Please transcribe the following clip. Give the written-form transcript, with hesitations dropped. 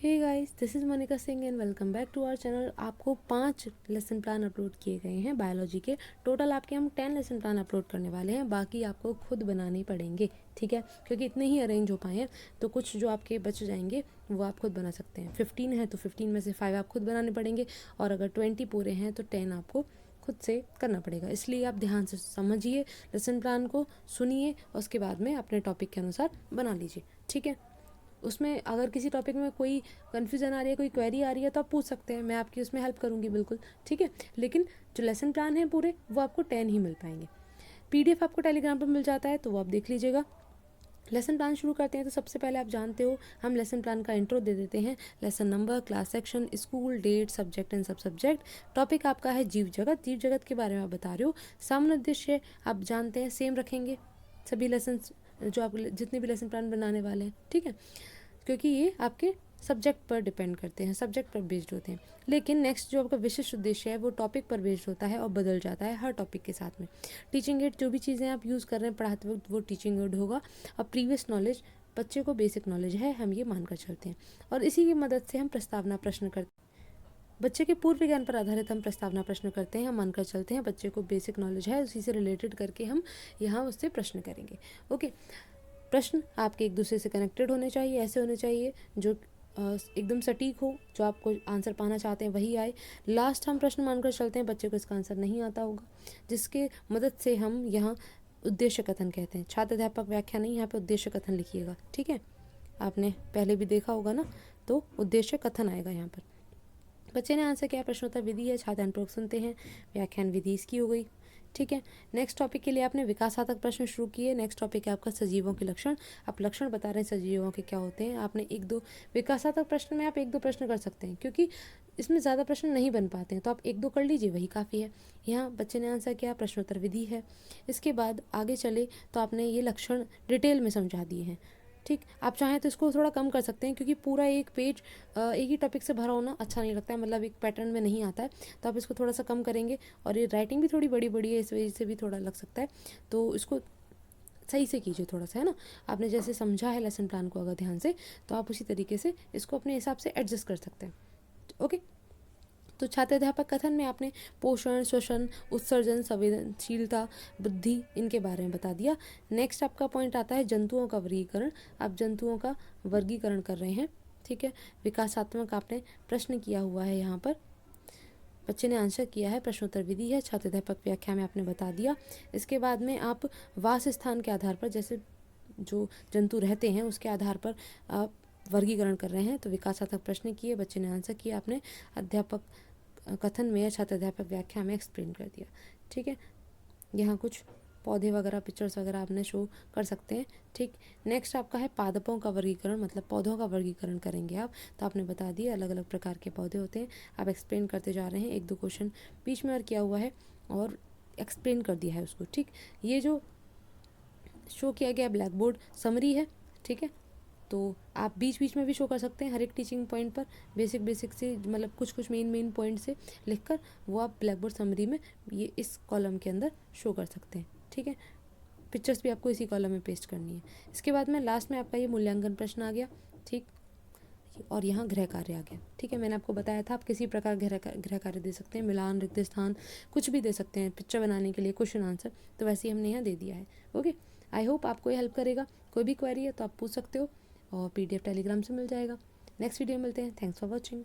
Hey guys, this is Monika Singh and welcome back to our channel. आपको 5 lesson plan upload किए गए हैं biology के। टोटल आपके हम 10 लेसन प्लान अपलोड करने वाले हैं, बाकी आपको खुद बनाने पड़ेंगे, ठीक है, क्योंकि इतने ही अरेंज हो पाए हैं। तो कुछ जो आपके बच जाएंगे वो आप खुद बना सकते हैं। 15 है तो 15 में से 5 आप खुद बनाने पड़ेंगे, और अगर 20 पूरे हैं तो 10 आपको खुद से करना पड़ेगा। इसलिए आप ध्यान से समझिए, लेसन प्लान को सुनिए और उसके बाद में अपने टॉपिक के अनुसार बना लीजिए, ठीक है। उसमें अगर किसी टॉपिक में कोई कन्फ्यूज़न आ रही है, कोई क्वेरी आ रही है, तो आप पूछ सकते हैं, मैं आपकी उसमें हेल्प करूँगी बिल्कुल, ठीक है। लेकिन जो लेसन प्लान है पूरे, वो आपको 10 ही मिल पाएंगे। पीडीएफ आपको टेलीग्राम पर मिल जाता है, तो वो आप देख लीजिएगा। लेसन प्लान शुरू करते हैं तो सबसे पहले आप जानते हो हम लेसन प्लान का इंट्रो दे देते हैं। Lesson number, class section, school, date, subject and sub subject. Topic आपका है जीव जगत। जीव जगत के बारे में आप बता रहे हो। सामान्य उद्देश्य आप जानते हैं, सेम रखेंगे सभी लेसन, जो आप जितने भी लेसन प्लान बनाने वाले हैं, ठीक है, क्योंकि ये आपके सब्जेक्ट पर डिपेंड करते हैं, सब्जेक्ट पर बेस्ड होते हैं। लेकिन नेक्स्ट जो आपका विशिष्ट उद्देश्य है वो टॉपिक पर बेस्ड होता है और बदल जाता है हर टॉपिक के साथ में। टीचिंग एड, जो भी चीज़ें आप यूज़ कर रहे हैं पढ़ाते वक्त, वो टीचिंग एड होगा। और प्रीवियस नॉलेज, बच्चे को बेसिक नॉलेज है, हम ये मानकर चलते हैं, और इसी की मदद से हम प्रस्तावना प्रश्न करते हैं। बच्चे के पूर्व ज्ञान पर आधारित हम प्रस्तावना प्रश्न करते हैं। हम मानकर चलते हैं बच्चे को बेसिक नॉलेज है, उसी से रिलेटेड करके हम यहाँ उससे प्रश्न करेंगे। ओके, प्रश्न आपके एक दूसरे से कनेक्टेड होने चाहिए, ऐसे होने चाहिए जो एकदम सटीक हो, जो आपको आंसर पाना चाहते हैं वही आए। लास्ट हम प्रश्न मानकर चलते हैं बच्चे को इसका आंसर नहीं आता होगा, जिसके मदद से हम यहाँ उद्देश्य कथन कहते हैं। छात्र अध्यापक व्याख्या नहीं, यहाँ पे उद्देश्य कथन लिखिएगा, ठीक है। आपने पहले भी देखा होगा ना, तो उद्देश्य कथन आएगा यहाँ पर। बच्चे ने आंसर किया, प्रश्नोत्तर विधि है, छात्र अनुपूरक सुनते हैं, व्याख्यान विधि इसकी हो गई, ठीक है। नेक्स्ट टॉपिक के लिए आपने विकासात्मक प्रश्न शुरू किए। नेक्स्ट टॉपिक है आपका सजीवों के लक्षण। आप लक्षण बता रहे हैं सजीवों के क्या होते हैं। आपने एक दो विकासात्मक प्रश्न में आप एक दो प्रश्न कर सकते हैं, क्योंकि इसमें ज़्यादा प्रश्न नहीं बन पाते हैं, तो आप एक दो कर लीजिए, वही काफ़ी है। यहाँ बच्चे ने आंसर किया, प्रश्नोत्तर विधि है। इसके बाद आगे चले तो आपने ये लक्षण डिटेल में समझा दिए हैं, ठीक। आप चाहें तो इसको थोड़ा कम कर सकते हैं, क्योंकि पूरा एक पेज एक ही टॉपिक से भरा होना अच्छा नहीं लगता है, मतलब एक पैटर्न में नहीं आता है। तो आप इसको थोड़ा सा कम करेंगे, और ये राइटिंग भी थोड़ी बड़ी बड़ी है, इस वजह से भी थोड़ा लग सकता है, तो इसको सही से कीजिए थोड़ा सा, है ना। आपने जैसे समझा है लेसन प्लान को अगर ध्यान से, तो आप उसी तरीके से इसको अपने हिसाब से एडजस्ट कर सकते हैं, ओके। तो छात्र अध्यापक कथन में आपने पोषण, श्वसन, उत्सर्जन, संवेदनशीलता, बुद्धि, इनके बारे में बता दिया। नेक्स्ट आपका पॉइंट आता है जंतुओं का वर्गीकरण। आप जंतुओं का वर्गीकरण कर रहे हैं, ठीक है। विकासात्मक आपने प्रश्न किया हुआ है, यहाँ पर बच्चे ने आंसर किया है, प्रश्नोत्तर विधि है, छात्र अध्यापक व्याख्या में आपने बता दिया। इसके बाद में आप वास स्थान के आधार पर, जैसे जो जंतु रहते हैं उसके आधार पर आप वर्गीकरण कर रहे हैं। तो विकासात्मक प्रश्न किए, बच्चे ने आंसर किया, आपने अध्यापक कथन में या छात्र अध्यापक व्याख्या में एक्सप्लेन कर दिया, ठीक है। यहाँ कुछ पौधे वगैरह, पिक्चर्स वगैरह आपने शो कर सकते हैं, ठीक। नेक्स्ट आपका है पादपों का वर्गीकरण, मतलब पौधों का वर्गीकरण करेंगे आप। तो आपने बता दिया अलग अलग प्रकार के पौधे होते हैं, आप एक्सप्लेन करते जा रहे हैं। एक दो क्वेश्चन बीच में और किया हुआ है और एक्सप्लेन कर दिया है उसको, ठीक। ये जो शो किया गया ब्लैक बोर्ड समरी है, ठीक है। तो आप बीच बीच में भी शो कर सकते हैं, हर एक टीचिंग पॉइंट पर बेसिक बेसिक से, मतलब कुछ कुछ मेन पॉइंट से लिखकर वो आप ब्लैक बोर्ड समरी में ये इस कॉलम के अंदर शो कर सकते हैं, ठीक है। पिक्चर्स भी आपको इसी कॉलम में पेस्ट करनी है। इसके बाद में लास्ट में आपका ये मूल्यांकन प्रश्न आ गया, ठीक, और यहाँ गृह कार्य आ गया, ठीक है। मैंने आपको बताया था आप किसी प्रकार गृह कार्य दे सकते हैं, मिलान, रिक्त स्थान, कुछ भी दे सकते हैं पिक्चर बनाने के लिए, क्वेश्चन आंसर, तो वैसे ही हमने यहाँ दे दिया है, ओके। आई होप आपको ये हेल्प करेगा। कोई भी क्वेरी है तो आप पूछ सकते हो, और पीडीएफ टेलीग्राम से मिल जाएगा। नेक्स्ट वीडियो में मिलते हैं। Thanks for watching.